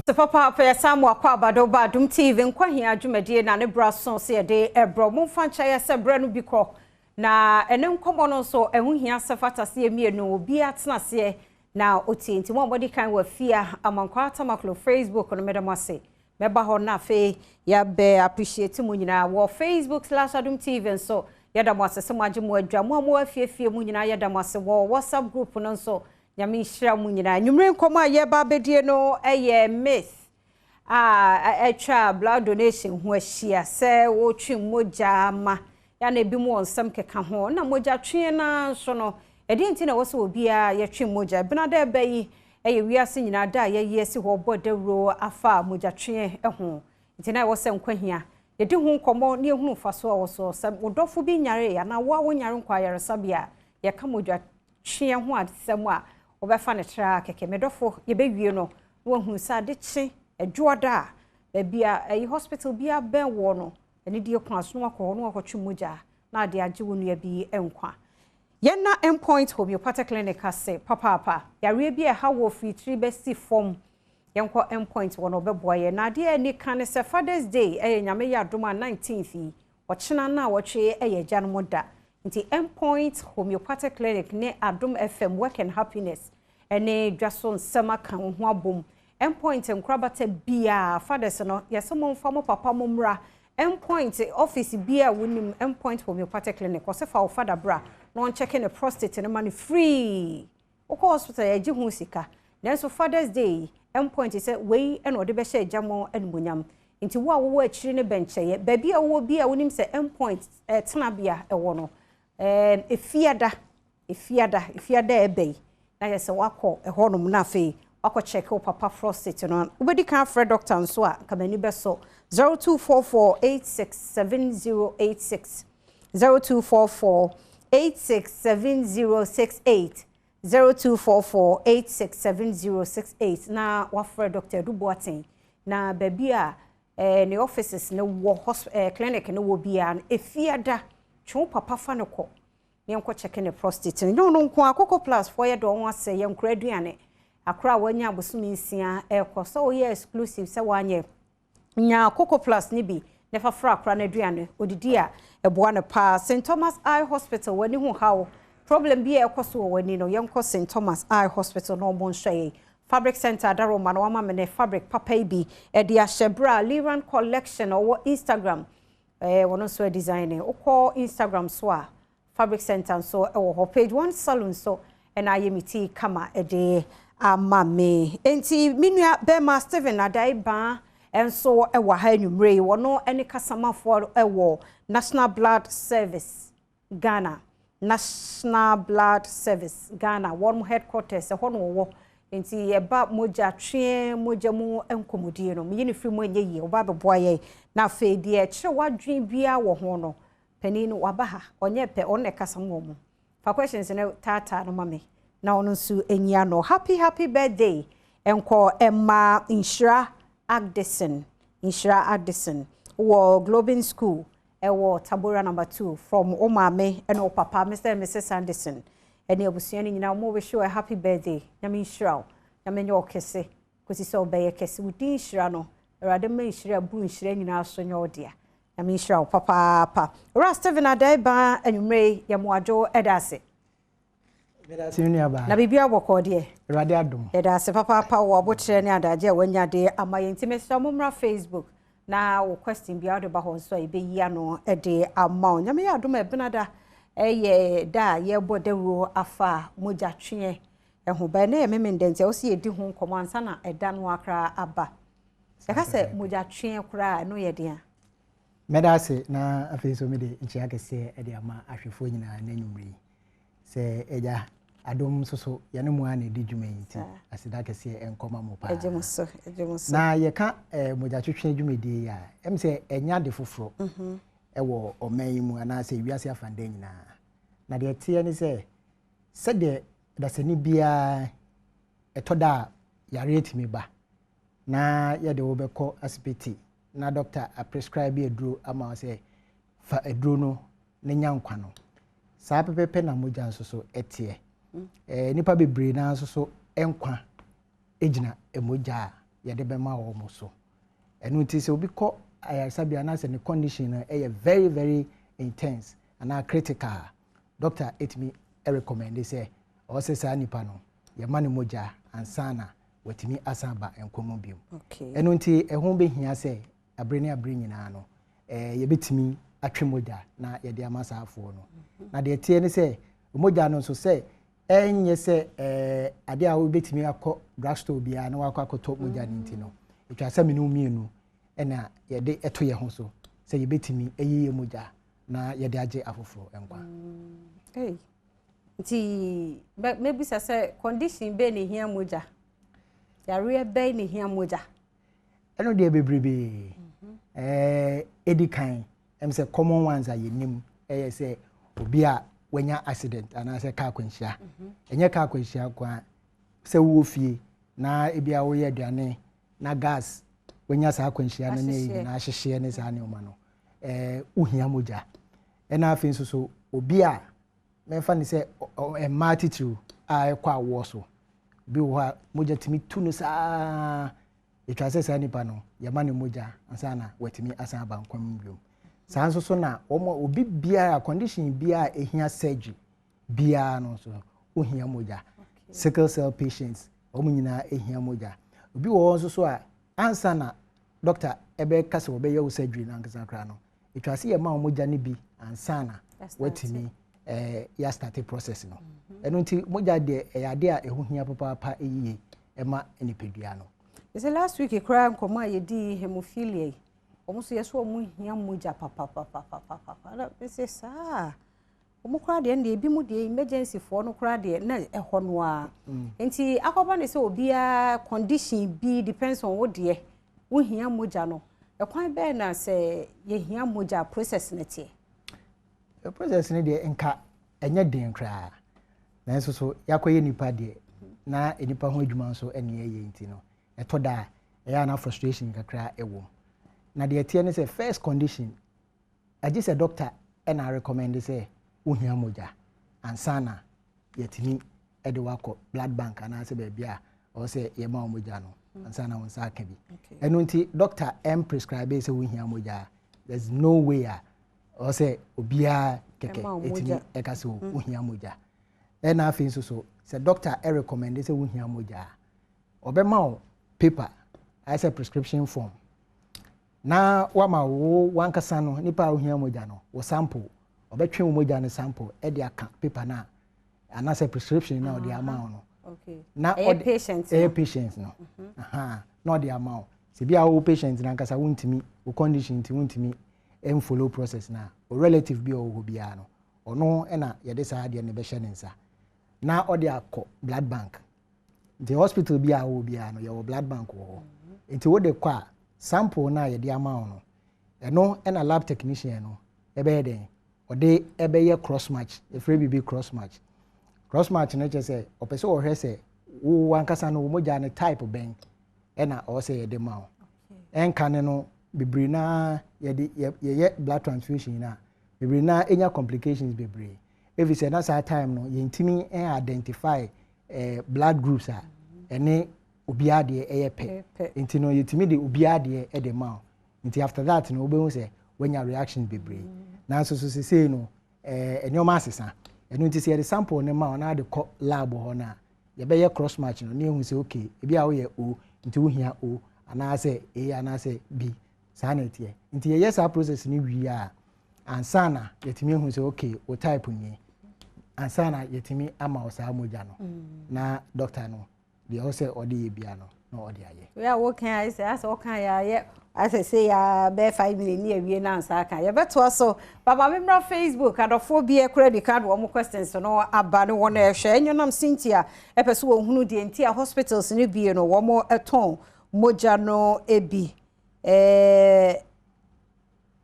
So papa for Samu akwa bado ba Adom TV Nkwa Hia adwumadie na ne braso se de ebro momfa ncha ya se bra no biko na ene nkomo no so ehu hia se fata se emienu obi atena se na oti nti mo body kan wa fia amankwa atamaklo Facebook no medamase meba ho na fe ya be appreciate mu nyina wo Facebook/Adom TV so yada mo asese mo agye mo adwa mo afiefie mu nyina yada mo ase wo WhatsApp group no so nyame hira mu nyina nwumre nkomo aye ba bedie no eye myth etwa blood donation ho ahia se wo twi moja ma ya na ebi mu onsam keka ho na moja twe na so no edi nti na wo se obi a ye twi moja bina da ba yi eye wiase nyina da ye yesi ho bodawro afa moja twe ho nti na wo se Nkwa Hia ye di ho nkomo ne ehunu faso a wo so se wodofo bi nyare ya na wo nyare nkwa yaresabia ye ka moja twe ho adesem a obefa ne tra keke medofo ye bewie no wo hu sa de chi edwoda bia e hospital bia ben wo no eni die kwa so no akọ no akọtwe moja na de agye wonu ya bi enkwa ye na endpoint homeopathic clinic ase papa yare bia ha wo free 3 besti form yenko endpoint wo no beboa ye na de eni kan se Father's Day nyame ya Adom 19th ochena na wochwe gya no moda nti endpoint homeopathic clinic ne Adom FM work and happiness ene dwaso nsema kan ho abom endpoint nkrabata bia fathers no yesomo mfamo papa momra endpoint office bia wonim endpoint homeopathic clinic osefa wo father bra no checking the prostate ne man free oko hospital ya hu sika nanso Father's Day endpoint say we eno de be hye jamo enmunyam nti wo a wo akiri ne bencheye ba bia wo bia wonim se endpoint tena bia ewo no efiada ebei na yese wako ehonum na fe wako check o papa prostate no ubedi kan frɛ doctor nso a kamani beso 0244867086 0244867068 0244867068 na wafrɛ doctor Duboaten na babia ne offices ne wo clinic ne wo bia efiada twu papa fa ne kɔ yenko check ne prostate no nko akoko plus for ye do won ase yenkura aduane akora wanya abosumi nsia so ye exclusive se wanye nya akoko plus ni bi ne fa fra akora na aduane odidi a eboa ne pa St Thomas Eye Hospital wani hu hawo problem bi ekoso wani no yenko St Thomas Eye Hospital no bon hweye Fabric Center Daroma no wama me fabric papa bi e dia Shebra Liran collection or Instagram wono so designer okọ Instagram so a Fabric Center so ewo page 1 salon so and ayemiti kama ede amame enti minua Bema Steven adai ba enso ewo ha nwumre wono eni kasamafo ewo National Blood Service Ghana National Blood Service Ghana one headquarters hono wo enti eba moja twe moja mu enkomodie no me free mu enye yi oba beboa ye na fe die kire wadwen bia wo ho no pani no wabaha onye pe onne kasamo mu fa questions ne tata no mame na ono nsu enyia no happy birthday enko Emma Inshira Addison wo Globin School ewo Tabora number 2 from omame eno papa Mr. and Mrs. Anderson eni abusuani nyina mo we show a happy birthday nyame nhyira nyame nyo kese kosi so be kese wudi nhyira no erade ma nhyira bu nhyira nyina so nyo dia nyame nhyira papa Steven adai ba enwumre yamoajo edase na bibia boko de erade Adom edase papa wo abotre ne adaje wanya de amaye ntimesa momra Facebook na wo question bia de ba ho so e be yia no de ama nyame ya Adom ebenada eye da ye bodawro afa moja twe eho ba na memendente o se edi ho nkomo ansa na eda no akra aba yaka se moja twe kura no ye de a medase na afeso me de nchia kese e de ama ahwefo nyina na nwumri se eja Adom soso yane mu ana di dwuma yinti asida kese enkoma mo pa ejemuso na ye ka moja twetwe dwumadi ya em se enya de foforo ewo oman mu ana se wiase afande nyina na de tie ni se de dasani bia etoda yare etimi ba na ye de wo beko asipiti na doctor a prescribe eduro ama se fa eduro no ne nyankwa no saa pepepe na moja nso etie nipa bebre na nso enkwa ejina emoja yɛde bɛma wɔ mo so ɛno nti sɛ obi kɔ ayaresabea na sɛ ne condition no ɛyɛ very very intense ana critical doctor etimi recommend sɛ ɔsɛ saa nipa no yɛma ne mogya ansana watimi asaba enkomo biom ɛno nti ɛho behia sɛ abre ne abre nyinaa no yɛbɛtimi atwe mogya na yɛde ama saafoɔ no na de tie ne sɛ mogya no so sɛ ɛnyɛ sɛ ade a wobɛtimi akɔ drugstore bia na wakɔ akɔtɔ mogya ne nti no etwa sɛ menu mienu ɛna yɛde ɛto yɛ ho so sɛ yɛbɛtimi ɛyiye mogya na yɛde agye afoforo enkwa nti maybe say condition be ne hia mogya yare be ne hia mogya ɛno de bebrebe edikan em say common ones are yenim ɛyɛ sɛ obi a wanya accident ana sɛ car kwanhyia enye car kwanhyia kwa sɛ wo fie na ebia wo yɛ aduane na gas wanya saa kwanhyia no ne na ahyehye ne saa ne oma no uhia mogya ɛna afin so obi a memfa ne sɛ matitude a ɛkɔ awo so bi wo ha mogya timi tu no saa etwa sɛ saa nipa no yɛma ne mogya ansa na watimi asan aba nkwam biom saa nso so na obi bia condition bia ehia surgery bia no so ohia mogya sickle cell patients nyina ehia mogya obi wo nso so a ansa na doctor ebe kasa wo be yɛ surgery na nkasa kra no etwa sɛ yɛma mogya ne bi ansa na watimi ya start process no eno nti mogya de yade a ehu hia papa eyiye ema enipedua no is last week kra nkoma yedi hemophilia omuso yeso omu hia mogya papa na bese saa omu kra de na ebi mu de emergency for no kra de na ehɔ no a nti akoba ne sɛ obia condition bi depends on wo de wo hia mogya no ekwan be na sɛ ye hia mogya process na tie the process ne de nka enye den kra na nso so yakoye nipa de na enipa ho adwuma nso ene ye nti no etoda eya na frustration kakra ewo na de tie ne say first condition agi say doctor ena recommend say ohia mogya ansana yetini ede wako blood bank ana say be bia o say ye ma mogya no ansana won sa aka bi eno nti doctor prescribe say ohia mogya there's no way o say obia keke etini ekase ohia mogya ena afin so say doctor recommend say ohia mogya obema o paper I say prescription form na wama wo wankasa no nipa ohia mogya no wo sample obetwe mogya no sample e de aka paper na ana say prescription na the amount no na patient no na the amount se bia wo patient na nkasa wontimi wo condition ti wontimi em follow process na o relative bi o bia no ono e na ye de saa de ne be hye ne nsa na o de akọ blood bank the hospital bia wo bia no ye wo blood bank wo nti wo de kwa sample na ye de amount no eno e na lab technician no e be den o de e be ye cross match e free bi cross match na che say opese o hwese wo wankasa no wo mogya ne type ben e na o say ye de ma enka ne no bebre na ye blood transfusion na bebre na enya complications bebre if you say na that time no ye ntimi identify blood groups a ene obia de eyepe nti no yetimi de obia de e de ma nti after that no obehu say wenya reaction bebre na so say no enyoma asesa eno nti say the sample ne ma na de ko lab ho na ye be ye cross match no ne hu say okay ebi a wo ye o nti wo hia o ana say e ana say b sanetie nti ye yes process ni wi a ansana yetimi hu say okay o type ni ansana yetimi ama o sa mogya no na doctor no de o say odi bia no na odi aye we are working I say as o kan ya as I say ya be 5 million ni awie na ansa kan ye beto so baba memra Facebook adofo bia credit card wo mo questions no aba no wona ehwe enyonam Cynthia epeso wo hunu de ntia hospitals ni bie no wo mo eton mogya no ebi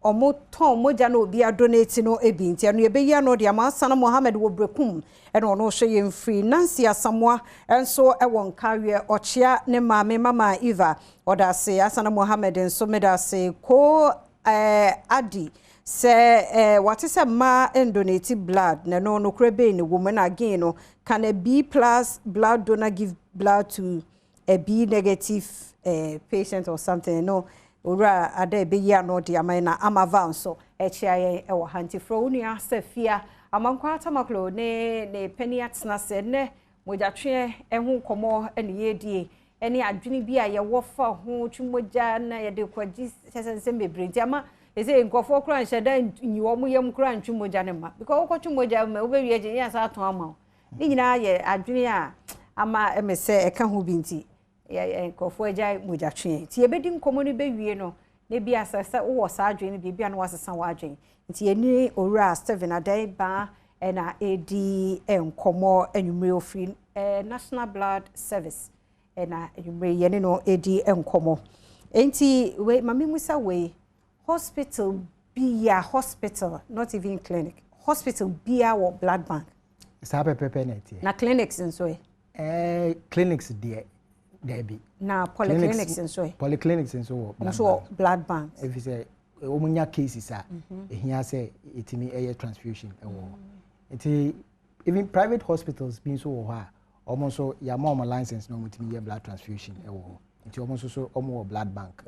omo ton mogya no obi adonate no ebi ntia no yebeyi no de amasana Mohammed wo brekum eno ono hwe ye mfiri Nancy Asamoa enso ewo nkawe ochia ne maame mama Eva odase Asana Mohammed enso medase ko adi se what is a ma donate blood na no krebe ni woman again no can a B+ blood donor give blood to a B negative patient or something no ora ade be ya no de amana amavan so HIA e wo hantifro nua safia amankwa tamaklo ne pani atena se ne mojatwe ehu komo ene yedie ene adwene bi a ye wo fa ho twimoja na ye de kwaji sesensem bebrenti ama ese nkofo kran hyeda nyiwo mu yam kran twimoja ne ma because wo twimoja ma wo be wie je ya sa aton ama ni nyina ye adwene a ama emese eka ho binti nkofo agya mojatwe ti ebedi nkomo ne be wie no ne bi asasa wo sa adwene bi bia no wasesa wa adwene nti eni owura Steven adai ba na edi enkomo enumre ofri National Blood Service na enumre yene no edi enkomo enti we mami musa we hospital bia hospital not even clinic hospital bia or blood bank sabe pepeneti na clinics nso clinics there be na polyclinics nso polyclinics nso blood bank if you say omunya cases a ehia say etimi air transfusion enti even private hospitals being so ho a almost ya mama license no mutimi blood transfusion enti almost so omo blood bank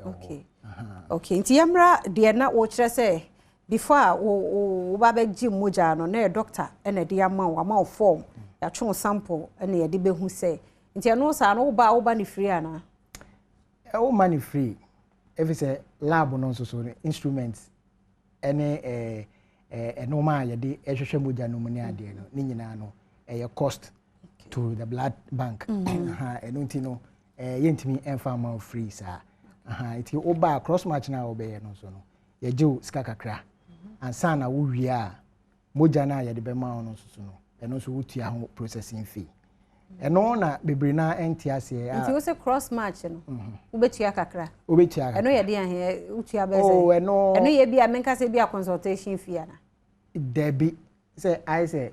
okay enti yamra de na wo kire say before wo ba be gi moja no na doctor na de ama wo form ya twon sample na ya de behu say enti no sa no wo ba ni free ana wo money free if it's a lab no so instruments ene normal ya de ehwehwe moja no muni ade no ni nyina no cost to the blood bank enti no yentimi enfama free sa enti oba cross match na obeye no so no ye je sika kakra ansa na wo wie a moja na ye de be ma no so no eno so wutua ho processing fee eno na bebre na enti ase enti wo se cross match no wo betua kakra eno ye de ahe wutua be se eno ye bia menka se bia consultation fee ana debi say I say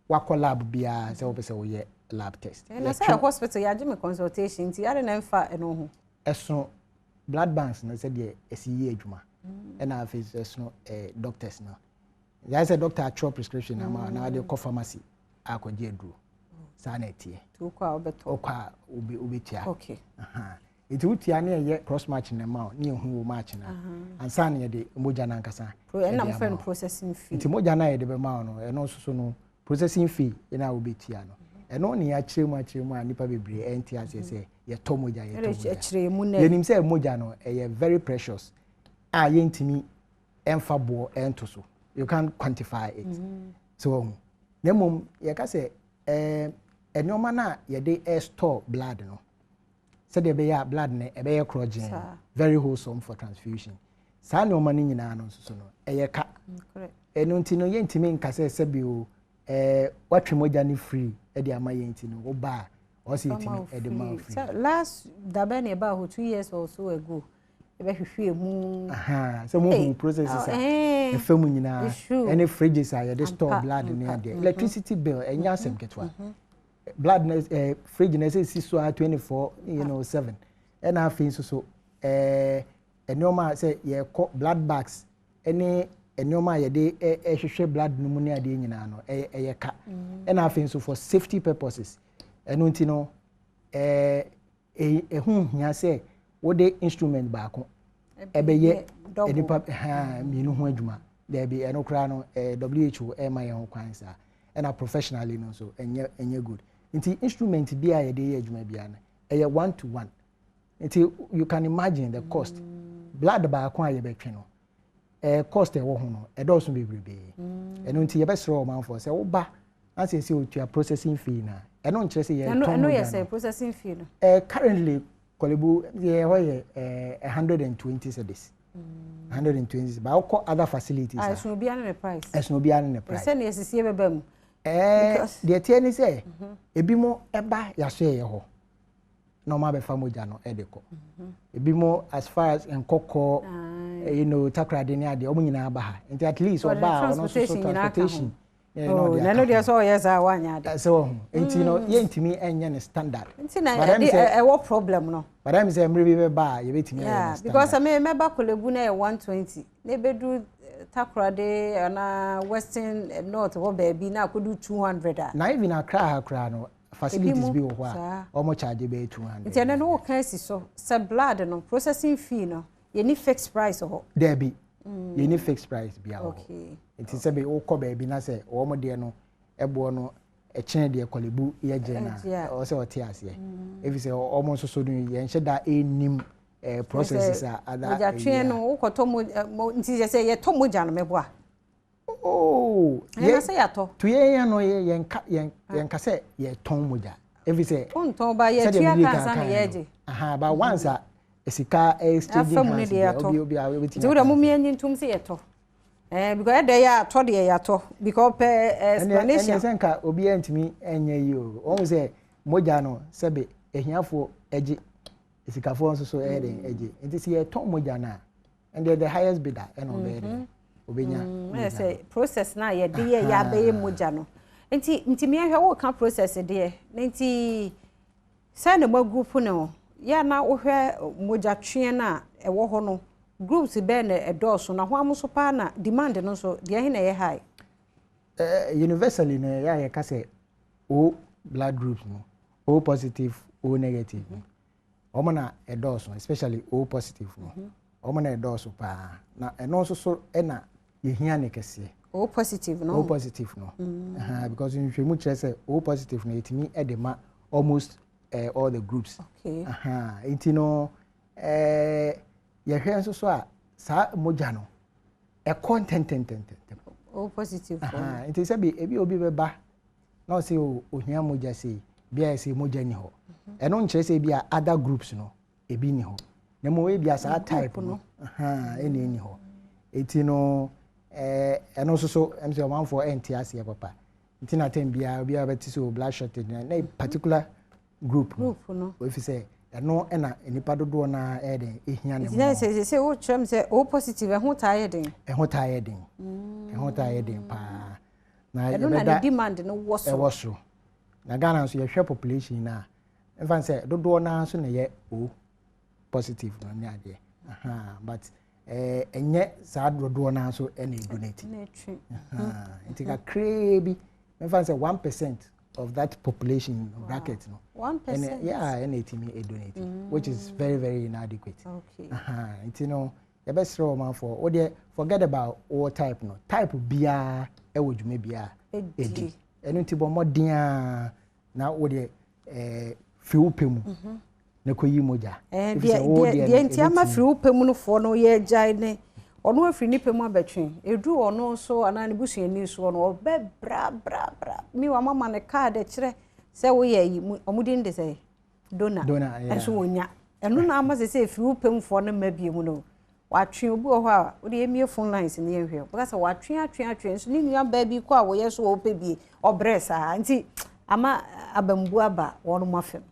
wako lab bia say wo be se wo ye lab test na say hospital ya me consultation ti are na mfa eno ho eso blood banks na say de esiye adwuma na face eso doctors na ya say doctor actual prescription na de ko pharmacy akwaje aduro sa na etie tu kwa obeto okwa obetia okay iti utia na ye cross match na ma ni ehu match na ansa na de moja na nkasa na mfa processing fee iti moja na ye de be ma no eno so no processing fee ina obetia no eno ni ya chiremu a nipa bebre enti ase se ye to moja ye to moja ye nim se moja no ye very precious a ye ntimi emfa bo ento so you can't quantify it so nemum ye ka se enoma na ye de store blood no said the be blood ne e be crogen very wholesome for transfusion sa ne oma ni nyina no so no eye ka correct eno ntino ye ntimi nkase se bi o watwe moja ni free e de ama ye ntino wo ba o se ntimi e de ma free last dabane about 2 years or so ago e be hwehwe mu so mo processes e fam nyina any fridges are ye store blood ne ade electricity bill enya asem ketwa blood fridge na say 24/7 and I feel so normal say ye blood bags any normal ye de hwehwe blood no mu ne ade nyina no ye ka and I feel so for safety purposes eno nti no hu hia say wo de instrument ba ko ebeye edipa minu ho adwuma there be eno kra no WHO ma ye ho kwansa and a professionally no so enye good nti instrument bia ye de adwuma bia na eye 1 to 1 nti you can imagine the cost blood ba ko aye betwe no cost e wo ho no e do so bebrebe eno nti ye be sro man for say wo ba ase se otua processing fee na eno nkyere se ye eno ye say processing fee no currently kolebu ye ho ye 120 cedis 120 ba ko other facilities ah so bia na price eso bia na price se na yesisie beba mu de tie ni say ebi mo eba yaso ye ho normal be famoja no edeko ebi mo as far as nkoko takrade ni ade omo nyina aba ha at least oba no so transportation na no dia so yes a wanya de so enti no ye ntimi enye ne standard enti na e wo problem no but am say mre be ba ye betimi standard because me ba kolebu na 120 na bedu takrade na western north wo baby na kodu 200 na even akra no facilities bi wo ho a omo charge be 200 nti ene no kan si so se blood no processing fee no ye ni fixed price ho there be ye ni fixed price bia ho nti se be wo ko ba bi na se omo de no ebo no e chene de kolebu ye je na o se o ti ase if say omo so so no ye nhye da enim processes are other ja twen no wo ko to mo nti je se ye to mo ja no mebo a oh ye say yato to ye no ye nka say ye ton moja every say on ton ba ye tua kan sa na ye je but once a esika exchange hands obi a we ti wo mo mi anyi ntum say yato because dey ya to dey yato because explanation and senka obi antimi enye yi o won say moja no sebe ehiafo eje esikafo nso so eje enti say ye ton moja na and the highest bidder and obey obenya say process na ye de ye ya be moja no nti me hwe wo ka process de nti say na ma group no ya na wo hwe moja twen na ewo ho no groups be na edoso na ho amuso pa na demand no so de he na ye high universally na ya ye ka say o blood groups no o positive o negative omo na edoso especially o positive no omo na edoso pa na eno so na ye hia ne kese o positive no because in hwemu kire say o positive no etimi edema almost all the groups okay enti no ye hwe so a sa moja no e content o positive enti say be ebi obi be ba na say o hia moja say bia say moja ni ho eno nkire say bia other groups no ebi ni ho na mo we bia sa type no eni ho enti no eno so em say one for NTS ya papa nti na tem bia bia beti so blood shortage na particular group no if you say eno na enipa dodo na eden ehia ne mo say o chem say o positive ho taye den pa na eno na demand no woso na Ghana so ye hwe population na em say dodo na so na ye o positive no nya de but enye sa dodo na so ene donate nti ka krebi me say 1% of that population bracket no 1% ene etimi donate which is very very inadequate nti no ye be sure man for o de forget about all type no type bia ewo dwuma bia edi eno nti bo modin a na o de fiu pemu na koyi moja de nti ama fiu pemu no fo no ye jai ne ono afiri ni pemu abetwen edu ono so anani busu ani so no obe bra mi wa mama ne card kire se wo ye yi omudin de se dona enso wonya eno na ama se fiu pemu fo no mabie mu no watwen obi ho a wo de emie phone lines ne ehwe because watwen so ni nua ba bi ko a wo ye so wo pebie obresa nti ama abambu aba wono mafem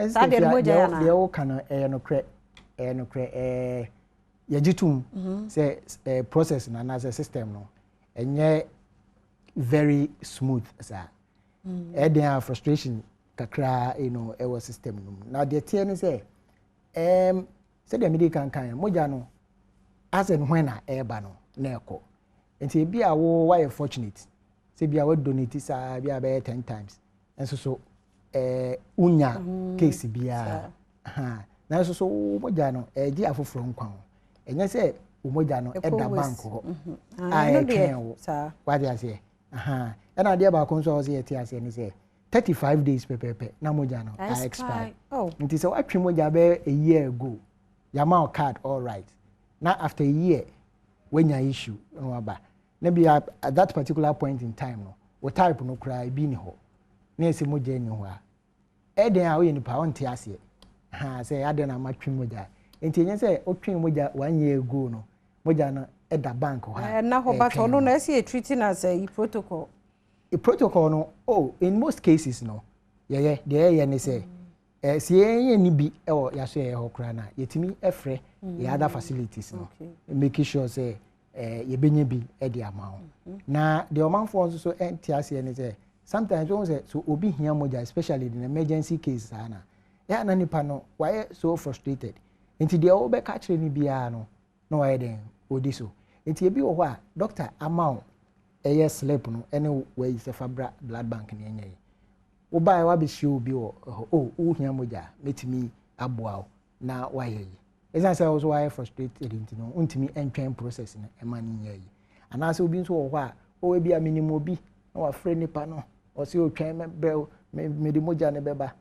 sa de moja ya na de wo kana no kre yajitum say process na na system no enye very smooth sa there frustration kakra our system no na de tie ni say say the medical kan moja no as and when na eba no na ekọ enti bi a wo why fortunate say bi a wo donate sa bi a be 10 times enso so unya case bia na enso so moja no eji afoforo nkwa enye say umoja no eda bank ho no dey sa what you say and idea ba ko so say eti ase ni say 35 days pepepe na moja no I expire nti say watwe moja be a year ago yama card all right now after a year when your issue no aba na be at that particular point in time no we type no cry bi ni ho na ese moja ni ho a eden a we ni pa on ti ase say ade na matwe moja enti enye say otwe moja 1 year ago no moja no eda bank ho na ho ba so no na ese treating as a protocol no in most cases no yeah ni say si enye ni bi ya so ye ho kra na yetimi efre ye other facilities no make sure say ye benye bi e de ama na the omanfo so enti ase ni say sometimes we say so obi hia moja especially in emergency case sana ya na nipa no why so frustrated enti de o be ka kire ni bia no no why den odi so enti e bi wo ho a doctor amount slip no ene we se fabra blood bank ni enye wo ba wa be show bi wo wo hia moja metimi aboa na wa ye is that also why frustrated into no untimi entwen process na e ma ni ye ana se obi nso wo ho a o bi a minimum obi na wa frɛ nipa no o se o twen me brɛ me de moja ne beba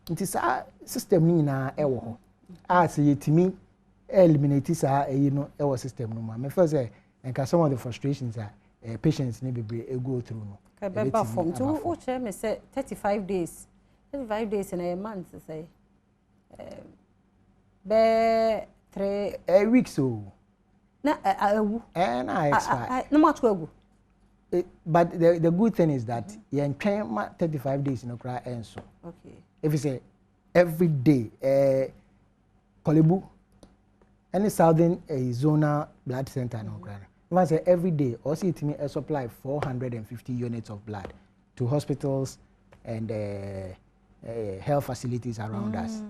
nti sa system ni na e wo ho a se yetimi eliminate sa no e wo system no ma me feel say and some of the frustrations that patients need to go through no beba form to o che me say 35 days in a month say be 3 weeks so na awu na expire na ma to agu. But the good thing is that you train 35 days no cry enso. Okay. If you say every day Kolebu any southern zonal blood center no cry. If say every day also it me supply 450 units of blood to hospitals and health facilities around us.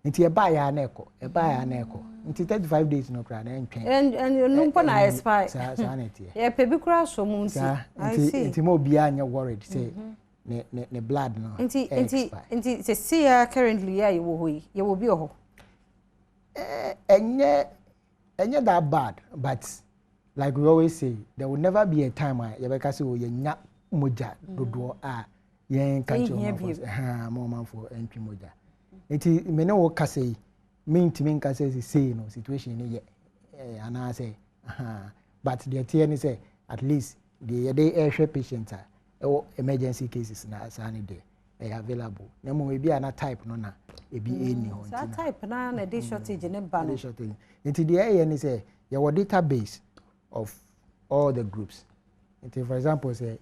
Nti e ba ya na eko nti 35 days no cry na entwen and no mpo na expire sa na tie ye pe bi kura so mu nti I see nti mo bia anya worried say ne blood no nti se see currently ya wo ho yi ye wo bi ho enye that bad, but like we always say there will never be a time where you be say o ye nya moja dodo a yen ka mo man for entry moja nti me ne wo ka say me ntimi nka say no situation ni ye ana say but the tie ni say at least the dey air patient emergency cases na asani dey available na mo e bia na type no na e bi eni ho nti type na dey shortage ne ba no nti the air ni say your database of all the groups nti for example say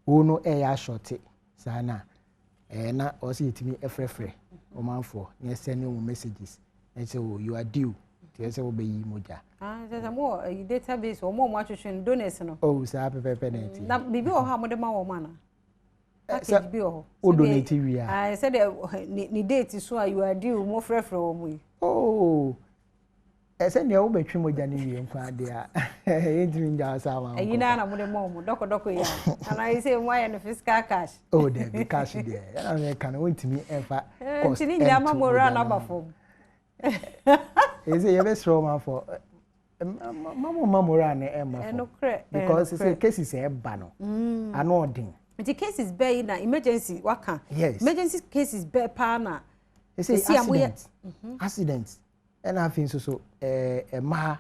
uno air shortage sana na also itimi efrefre omanfo na send you messages and say oh, you are due to say obeyi moja there's more database or more attrition donors no say pepe na bibi o ha mo de ma wo mana package bi o o donate we I said ni date so you are due mo frefre wo mu ese ne wo betwe moja ni wie nkwa de a entimi nja sawa ayina na mo de mo doko ya and I say why no fiscal cash there be cash there na me kan wontimi enfa cost ni nya ma mo ra na ba fom is it best roman for mama ra na emma because it's cases e ba no anodin the cases be na emergency waka emergency cases be pa na accidents and I think so ma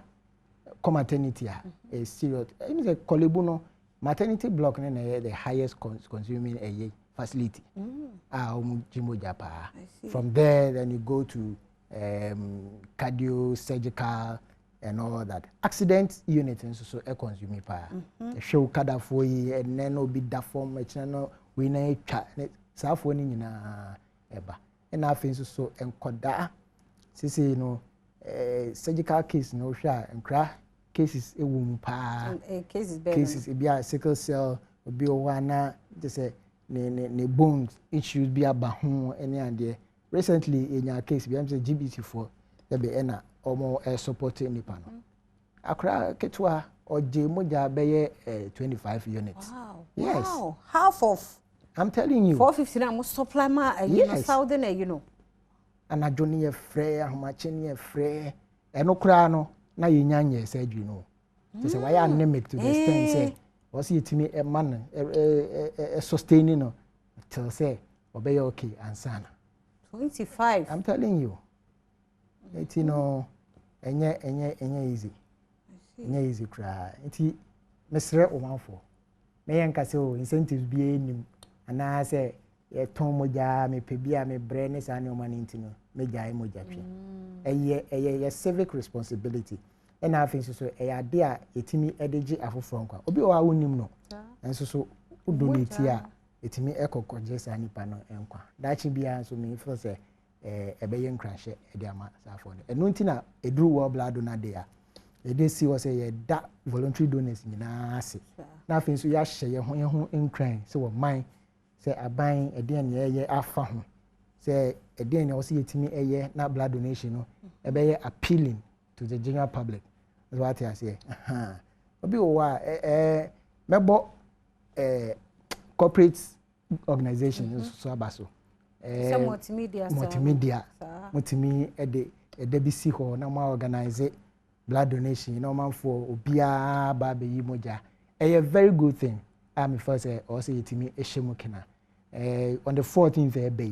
maternity a serious I mean the Kolebu maternity block na the highest consuming facility from there then you go to cardio surgical and all that accident unit so consume pa show kada for yi and then obi da form no we na twa sa fo ni nyina eba and I think so enkoda sisi no surgical case no hwa nkra cases ewum pa cases e bia sickle cell obi o wana just say ne bones issues bi aba ho any ande recently in your case we am say GBT4 there be na omo support nipa no akra ketwa oje moja beye 25 units. Yes. Wow, half of I'm telling you 450 na mo supply ma southern and adwoni ye frɛ ahomache ne ye frɛ eno kra no na yenyanye surgery no say why anemic to the extent say was yetimi e man sustaining no till say obey okay ansana 25 I'm telling you it no enye easy enye easy kra enti mesre omanfo me yanka say o incentives bi enim ana say ye ton moja me pebia me bre ne sa ne o maninti no me jai moja twe eye civic responsibility and I think so ade a etimi edege afoforo nkwa obi o awunim no enso so udonate a etimi ekokoje sa nipa no enkwa dachi bia so me feel say ebeye nkrahye ede ama safo no enu nti na eduru wo blood na de a ede si wo say ye da voluntary donors nyina ase na afin so ya hye ye ho nkran se wo man se aban ede ne ye afa ho se ede ne wo se yetimi eye na blood donation no ebeye appealing to the general public is what I say obi o wa mebo corporate organization so abaso multimedia mutimi ede bisi ho na ma organize blood donation na ma for obia ba be yi moja a very good thing am first also yetimi ehemu kena on the 14th ebe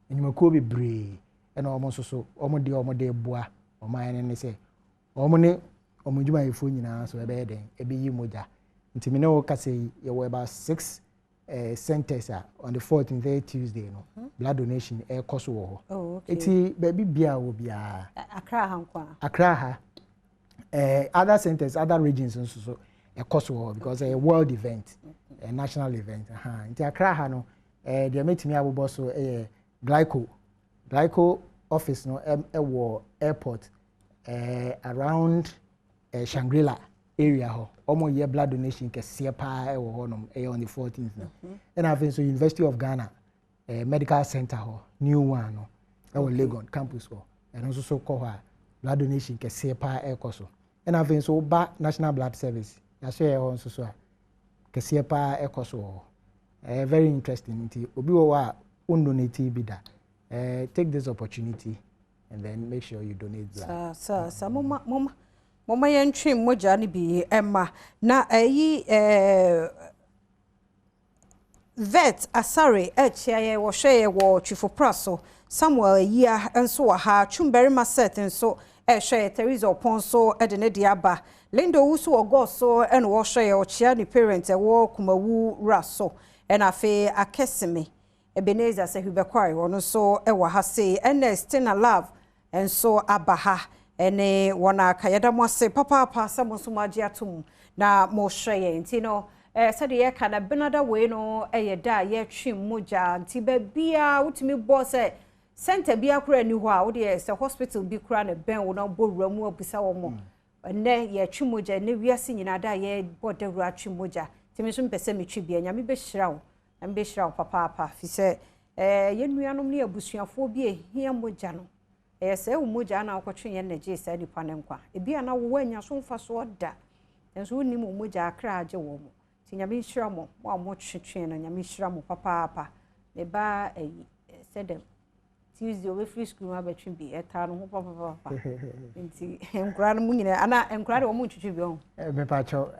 enyimako be bre na omo so omo de boa oman ne se omo ne omo djuma yefo nyina so ebe den ebe yi moja ntimi ne wo kase ye wo about 6 centers on the 14th Tuesday no blood donation cost wo ho eti baby bia wo bia Accra ha other centers other regions so cost wo because a world event a national event nti Accra ha no they metimi abobo so glyco office no wo airport around Shangri-La area ho omo ye blood donation kese pa wo ho no on the 14th no and I think so University of Ghana medical center ho new one no Legon campus ho and also so call her blood donation kese pa ekoso and I think so ba national blood service ya share ho so kese pa ekoso very interesting nti obi wo wa donate bi da take this opportunity and then make sure you donate blood sa mama yentwe moja ni bi emma na vet asare echiaye wo hweye wo twifo Samuel Hia enso wa ha chumberi maset enso hweye Teresa Oponso de ne de aba Lindo wusu ogoso ene wo hweye ochia ni parent wo kumawu raso ena afe akeseme Ebenezer se hubekwai wono so wa ha se Ernest na love enso abaha ene wana kayada mwase papa samonso maji atum na mo hweye nti no said ye kana benada we no da ye twi moja nti ba bia utimi bo se center bia kura ni ho a wo de se hospital bi kura na ben wo na bowura mu abusa wo mo ne ye twi moja ne wiase nyina da ye bodewura twi moja timi so mpese me twi bia nyame be hyirawo na be hyirawo papa fi se ye nuanom ne abusuafo bi ehia moja no se wo moja na akotwe ye na je sa nipa ne nkwa bia na wo anya so mfa so da enso woni mo moja akra age wo mo nyame hira mo wa mo twetwe no nyame hira mo papa ne ba said Tuesday we free school ma betwe bi eta no ho papa nti enkura no munyina ana enkura de wo mo twetwe bi on me pa cho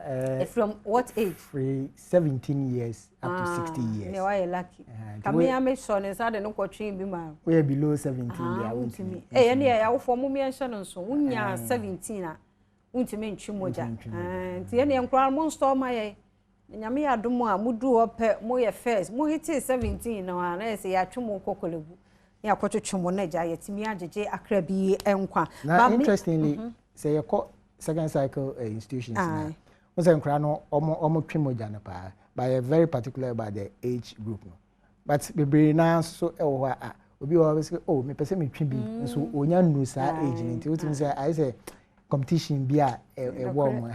from what age free 17 years up to 60 years ne wa ye lucky kame ya me so ne sa de no kwotwe bi ma we below 17 there untimi ne ya wo fo mo me enhye no so unya 17 a untimi ntwi moja nti ye ne enkura mo store ma ye nyame adom a mudu ope mo ye first mo hiti 17 na na se ya twemo kokolebu ya kwotwetwemo na ja yetimi agege akra bi enkwa but interestingly say you call second cycle institutions na mo say nkra no omo twemo ja na pa by a very particular about the age group no but bebre na so e wo a obi wo say oh me pese me twi bi so onya nnu sa age ni nti utimi say I say competition bia warm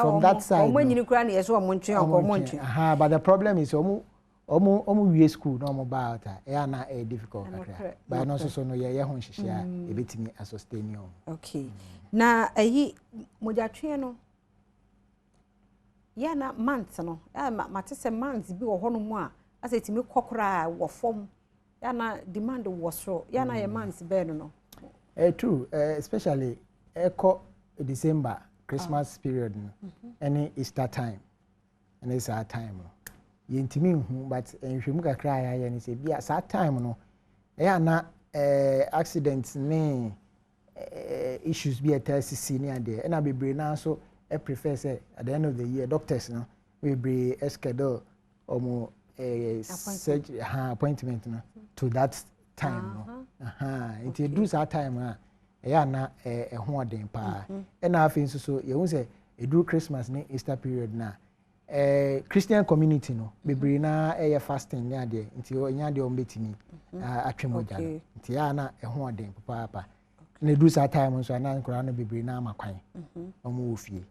from that side omo nyini kura na yeso omo ntwe omo ntwe but the problem is omo wie school no omo ba out na difficult kakra but no so no ye ho hihye a ebetimi sustain you okay na ayi mojatwe no ya na months no mate se months bi wo hono mu a asetimi kokora wo fom ya na demand wo so ya na ye months be no true especially December Christmas period any Easter time and it's our time yentimi hu but nhwemu kakra ya ni se bia sa time no na accidents ne issues be at TCC ni ade na bebre na so prefer say at the end of the year doctors no we be schedule omo surgery appointment no to that time no it do that time na ho oden pa na afin so ye hu se edu Christmas ne Easter period na Christian community no bebre na fasting ne ade nti onya de ombetimi atwemoja nti na ho oden papa na edu sa time so na nkora no bebre na makwan omo ofie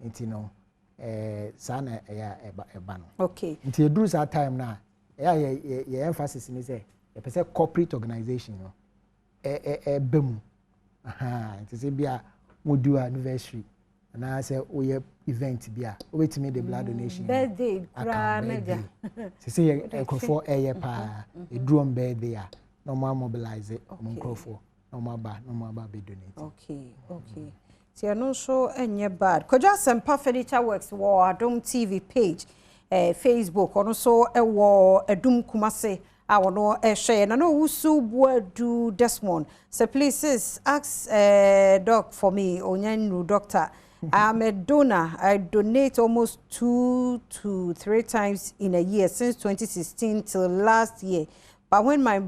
nti no sa na eba no okay nti edu sa time na ye emphasis ni say ye pese corporate organization no bemu it is bia modu anniversary na say we event bia obetimi the blood donation birthday granaja say ekrofo eye pa edrum birthday a no more mobilize ekrofo no more ba be donate. Okay. So no so enye bad koja sempa furniture works wo Adom TV page Facebook ono so ewo Adum Kumase awono share na no wusu buadu Desmond so please ask doc for me onyanru doctor. I'm a donor. I donate almost 2 to 3 times in a year since 2016 till last year. But when my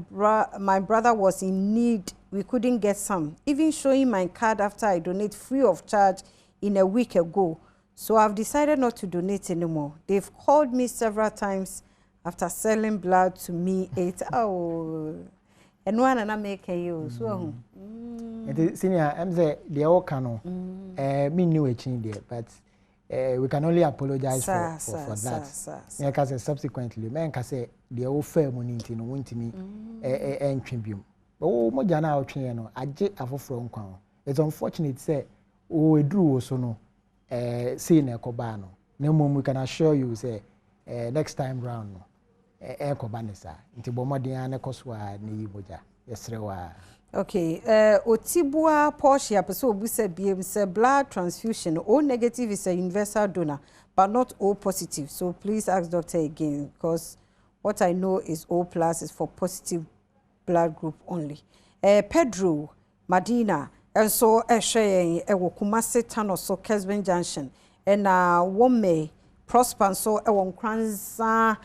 brother was in need, we couldn't get some. Even showing my card after I donate free of charge in a week ago. So I've decided not to donate anymore. They've called me several times after selling blood to me. And one and I make you so. Senior, I'm the Okano. Me knew a change there, but we can only apologize for that. Because subsequently, man can say the old fair money to no to me and tribute. Oh, Mojana Ochiano, I jet a from Kwan. It's unfortunate, say, oh, we drew so no, seeing a Cobano. No more we can assure you, say, next time round. Ekobanisa nti bomodian ne koswa ne yiboja yesrewa. Okay, Otibua Porsche apeso obuse biem say blood transfusion O negative is a universal donor but not O positive. So please ask doctor again because what I know is O plus is for positive blood group only. Pedro Madina and so share ewo Kumase Tano so Kesben Junction and Wome Prosper so ewon kranza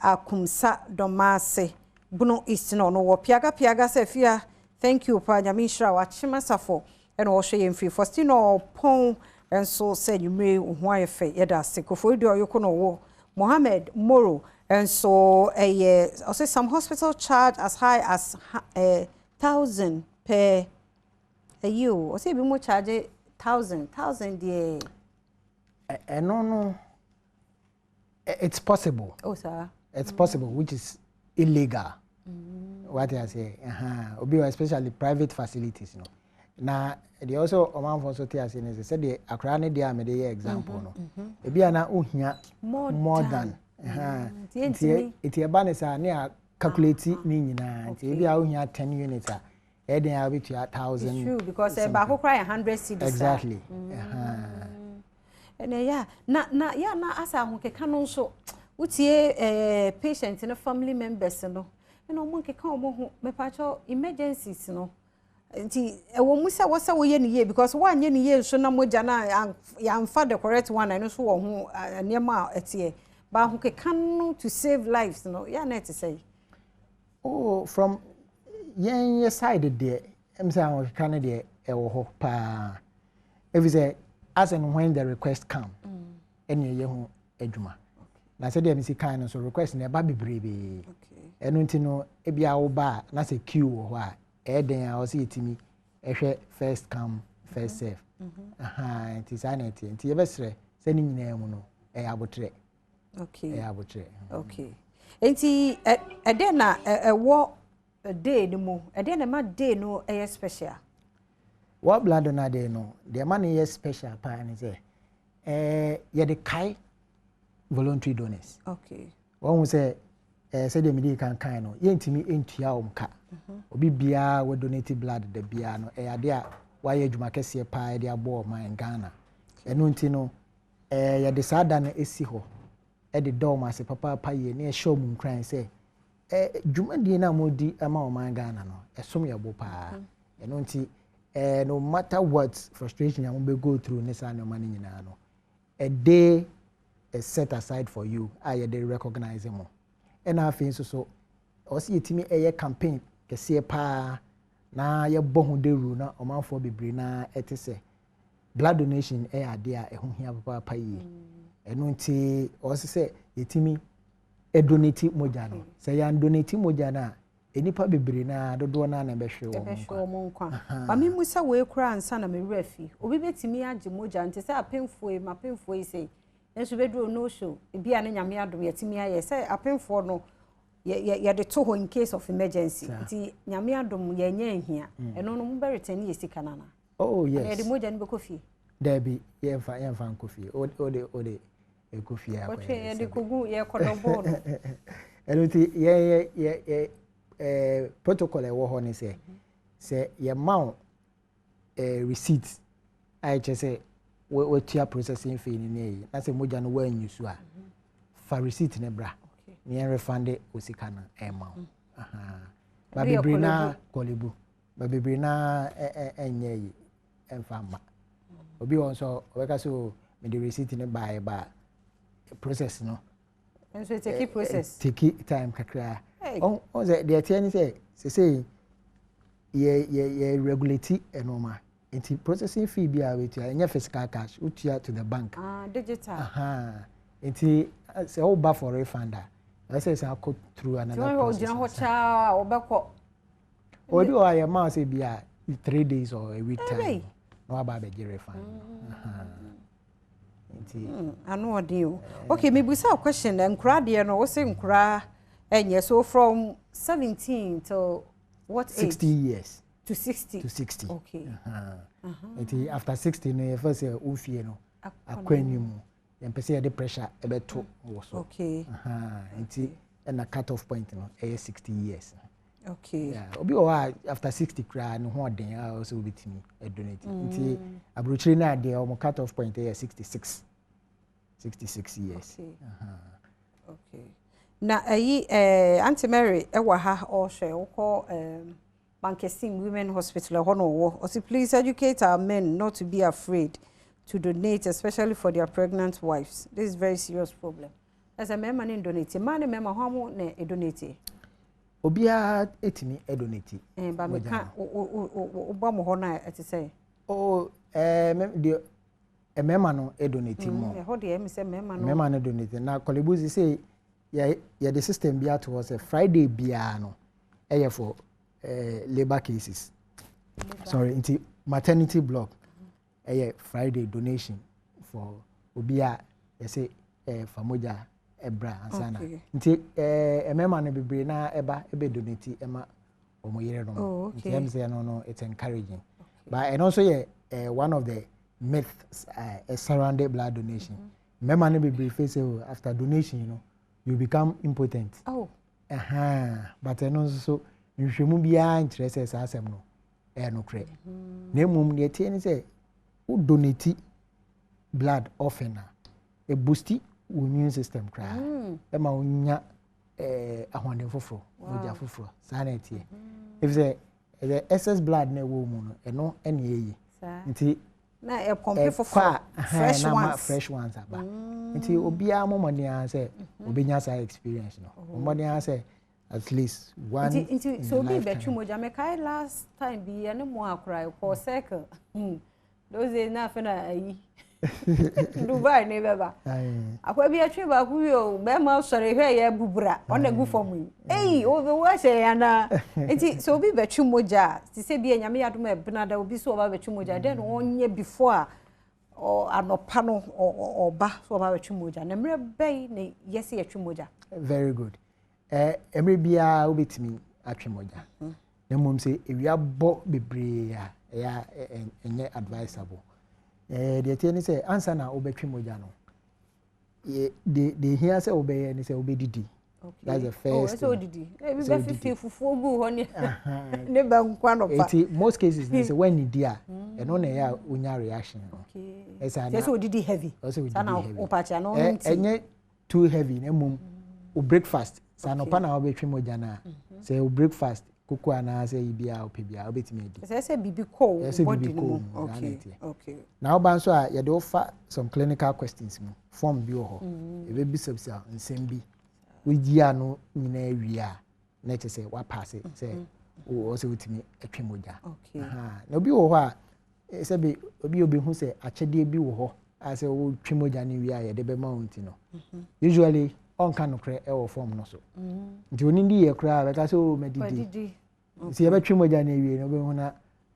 akumsa domase buno istino no wo piaga sefia. Thank you pa nyamishra wa chimasafo and wo hwe yemfri Faustino pon and so said you may why fe yeda sekofo do yokono wo Mohammed Moro and so also some hospital charge as high as 1,000 per you or say be more charge 1,000 there. No it's possible. Oh sir. It's possible, which is illegal. What I say, especially private facilities, you know. Now, they also among for so tears in they said the Akrani dia me the example no. Ebi ana uhia more than it abanisa near calculate ni nyina. Ebi a uhia 10 units a e den a bit 1,000. It's true because ba ko cry 100 cedis. Exactly. And yeah, na asa ho keka no so utie patient and family members no no mo keka omo ho me pacho emergencies no nti ewo musa wasa wo ye ne ye because one ye ne ye so na moja na ya amfa the correct one no so wo ho niema etie ba ho keka no to save lives no ya na to say oh from yen side there em say ho keka ne de ewo ho pa if say as and when the request come any ye ho adwuma na say dem si kan so request na ba bebrebe okay enu nti no e bia wo ba na say queue wo ho a e den a o say etimi ehwe first come first serve nti sa na eti nti ye besre say ni nyina mu no e abotre okay e abotre okay nti e den na wo day ni mu e den na ma day no e special what blood donor day no the man is special pa ni say ye de kai voluntary donors. Okay. One will say, say the medical kind of yentimi entua omka. Obi bia we donate blood the bia no e ade why adwuma kese pa de abo ma in Ghana. Eno nti no ye de sada na esi ho. E de do ma se papa pa ye na e show mu nkran say dwuma die na modi ama o ma Ghana no esom ye bo pa. Eno nti no matter what frustration you may go through nesa no mani nyina no a day is set aside for you I they recognize them and I feel so also yetimi a campaign kese pa na ye bohu de ru na omanfo bebre na etese blood donation ade a eho hia papa pa yi eno nti also say yetimi donate moja no say ya donate moja na enipa bebre na dodo na na behwe wo nkwa ba mi musa we kura ansa na me rafi obi betimi age moja nti say apemfo yi say enso bedro no show bia na nyame adom yetimi aye say apemfo no ye de to ho in case of emergency nti nyame adom ye nya ehia eno no mberete ni yesika nana oh yes ye de moja ni bekofi Debbie yemfa Nkwa Hia ode Nkwa Hia akwa ye de kogu ye kodobo no enuti ye protocol e wo ho ni se ye ma receipt I just say we tia processing fee ni ne na se moja no wa nyusu a fa receipt ne bra ni refund osika na e ma ba bebre na kolebu ba bebre na enye yi emfa ma obi won so we ka so me the receipt ne ba process no and so take process take time kakra on say the tia ni say ye regulate enoma into processing fee be with your physical cash utia to the bank digital into say all ba for refunder I say I go through another process ho cha obekọ obi o ya ma say be 3 days or a week time no about be refund anu odin o okay me busa question nkura de no wo say nkura enye so from 17 to what age 60 years to 60 to 60 okay after 60 no first say ofie no akwanimu yempese the pressure ebeto wo so okay nti na cut off point no 60 years okay yeah obi o after 60 kra no ho den also obetimi donate nti abrochire na de o cut off point 66 years okay na ayi Auntie Mary ewa ha o hwe wo ko Bankesim Women Hospital ho no wo o say please educate our men not to be afraid to donate, especially for their pregnant wives. This is a very serious problem. As a member in donate, man member how ne donate. Obia etimi donate. But me can Obama ho na eti say. Oh the a member no donate more. How dey me say member no. Member no donate. Na Kolebuzi say ya the system bia to was a Friday bia no. For labor cases. Sorry, into maternity block. Friday donation for obia say famoja ebra ansana nti emema no bebre na ebe donate ema omoyere no nti em say no it's encouraging but and also one of the myths surrounding blood donation emema no bebre face after donation you become impotent but and also nhwemu bia interest asem no no kre na emum ne tie ni say donate blood often a boosty immune system cry ema onya ahwande foforo oja foforo sanity if say the excess blood na wo mu no eno ene eyi nti na e pompe foforo fresh ones aba nti obia momoni an say obenya sa experience no momoni an say at least one nti so bi betwu moja me kai last time bi ene mo akrai for circle those days na fena ayi Dubai ne beba akwa bi atwe ba ku yo be ma sore hwe ya bubura on na gu form yi o be wa she ya na enti so bi betwu moja ti se bi anyame yadom e benada obi so ba betwu moja den onye before o anopa no oba so ba betwu moja na mre bei ne yesi atwe moja very good emre bia obetimi atwe moja na mom se ewia bo bebre ya enye advisable the thing say answer na obetwe moja no the here say obeye ni say obedidi that's the first so didi e bi be fifi fufu gu ho ne ba nkwa no pa most cases ni say when you dia no na ya onya reaction okay say so didi heavy sana opacha no enye too heavy na mum o breakfast sana pa na obetwe moja na say o breakfast koko ana say bia opebia obetimi edi say bibi ko body no okay now ban so a ye dey offer some clinical questions mu form bi ho e be bisabisa nsem bi we gia no nyina awia na che say wa pass say o say wetimi atwe moja okay na obi ho a say be obi hu say achede bi wo ho a say o twe moja ni wia ye de be mount no usually on kan okre e wo form no so nti oni ndi ye kra be ka say o medidi si ebe twi moja na ewie no be hu na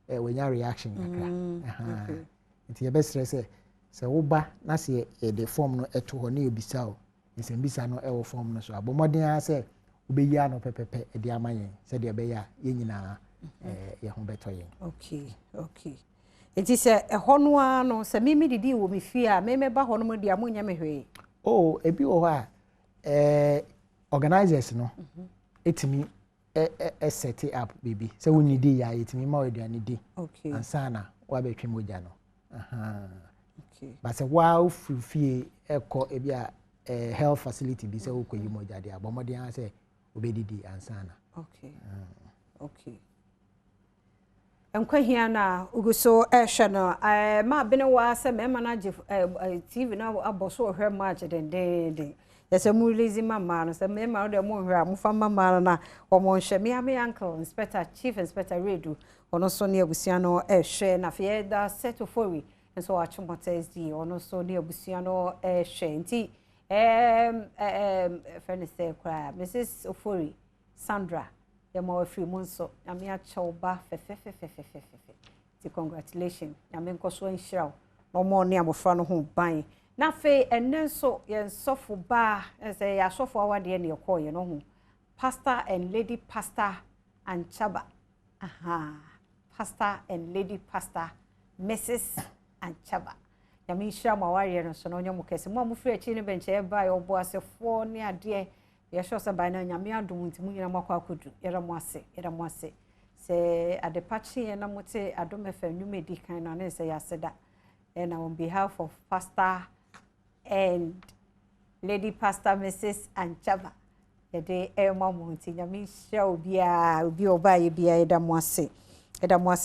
wenya reaction kakra nti ebe stress se wo ba na se the form no eto ho na ebisa o nsem bisa no e wo form no so abomoden a se obeyi ano pepepe e de amayen se de ebe ya ye nyina ye ho beto yen okay Enti se ɛhɔ no a no se me didi wo me fie a me ba hɔ no mo dia mo nya me hwee. Oh, ebi wo hɔ a organizers no etimi set it up baby. So we need ya etimi ma oduane di. Okay. Ansana wa betwe moja no. Aha. Okay. But se wa fie ekɔ ebi a health facility bi se wo koyi moja di abomode an se obedidi ansana. Okay. Okay. Nkwa Hia na uguso ehwe no ma bene wa se me manage TV na aboso hwe match den yese mu release mama no se me ma de mo hwe amufa mama na omo hwe me uncle inspector chief inspector redu ono so ne abusia no ehwe na fe da set fori nso wa chumotezi di ono so ne abusia no ehwe nti friend say kwa Mrs. Ofori Sandra yama free monso ami acha ba fe ti congratulations yama nkoso nhiraw no mo ne amofra no ho ban na fe enenso ye sofo ba say ya sofo awade ne yekoye no ho pastor and lady pastor and chaba pastor and lady pastor Mrs. and chaba yama nhira ma ware no so no nyamo kese mo amofra achi ne benche e ba yo bo asefo ne ade yesho se ba na nyame adom nti munyina makwa akodu yera mo ase se adepachi na mote Adom FM numedi kan na na se yaseda and on behalf of pastor and lady pastor Mrs. Anchaba yede mamu nti nyame hia obi oba ye bia yeda mo ase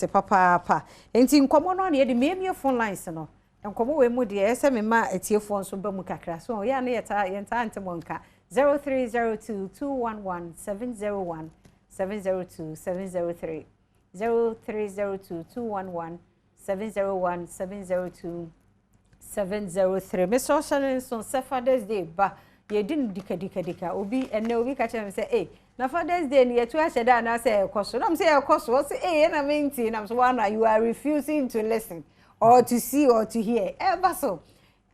papa enti nkomo no na yede memie phone lines no nkomo we mu de ese me ma etiefo nso ba mu kakra so ya na yenta antemonka 0302211701 702 703 0302211701 702 703 Mr. Shannon so Father's Day ba ye din dika obi enne obi ka chere me say na Father's Day ni yetu aheda na say ekoso na me say ekoso say na menti na so one you are refusing to listen or to see or to hear ever so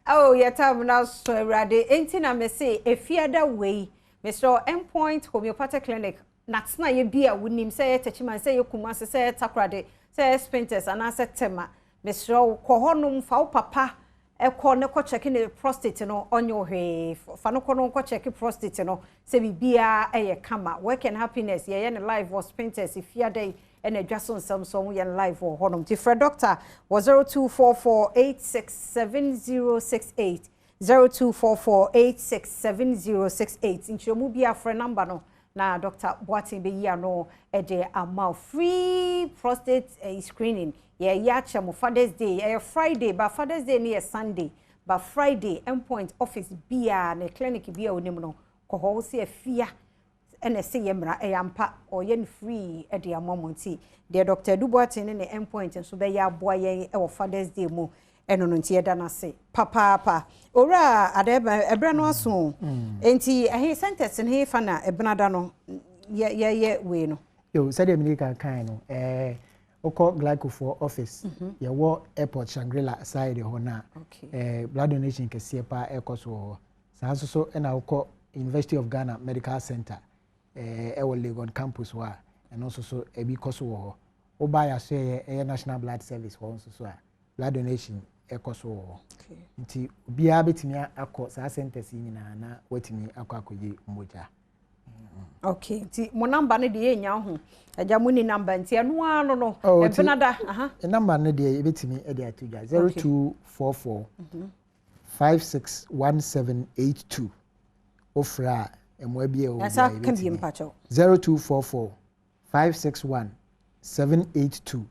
oh yetam na so awrade enti na me say efiada way Mr. Endpoint Homeopathic Clinic natsna ye bia wonim say yetachiman say yekuma say takrade say spinters and answer tema Mr. kohonum fa papa ekọ ne ko check ne prostate no onyo hwe fa no ko no ko check prostate no se bibia eye kama work and happiness ye ne live was spinters ifiada and adwason samsom ye live for honum ti for doctor was 0244867068 0244867068 inchomu bia for number no na Dr. Boatin be ya no eje ama free prostate screening ya chemo Father's Day Friday but Father's Day near Sunday but Friday Endpoint office bia na clinic bia onim no ko ho se afia ene se yemra yampa o yen free e de amomonti de Dr. Duboatin ne Endpoint nso be ya boa yen e wo Father's Day mu eno no ntie da na se papa ora adeba ebra no aso enti ehe sentence ne fa na ebnada no ye we no yo said America kan no oko glyco for office ye wo airport Shangri-La side ho na blood donation kese pa ekoso ho sa so na oko University of Ghana Medical Center wo Legon campus wa and also so ebi koso ho oba ya so ye National Blood Service ho so a blood donation ekoso nti bia betimi akọ sa centers nyina na watimi akọ moja okay nti mo number ne de enya ho aja mo ni number nti eno ano no ebnada number ne de betimi e de atuja 0244 561782 ofra emwa bia o asa kan bi mpacho 0244 561782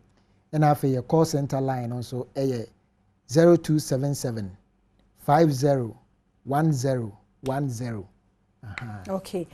and afa your call center line also 0277 501010 okay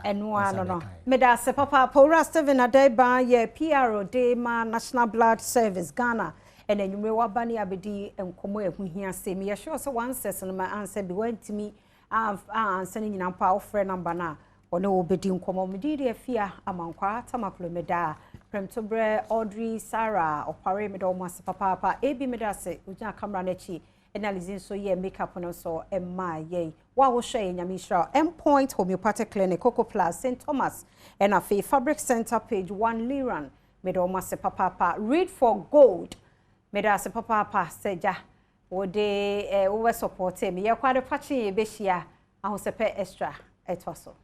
eno no me da se papa Paul Steven Adeba ye PRO de ma National Blood Service Ghana and enwumre wabani abedi enkomo ehuhia se me ye sure so one session my answer be wantimi answer ni nyina pa ofre number na one obedi nkomo me di afia amankwa tamaklo me da Premtobre Audrey Sarah opare me do mo se papa ebi me da se uja camera na chi analyzing so ye makeup no so emma ye wa wo hwe nyamisha Endpoint Homeopathic Clinic Coco Plus St Thomas and a fabric center page 1 Liran me do mo se papa read for gold me da se papa seja wo de wo support me ye kwa de pachi ye be hia ahosepe extra etwaso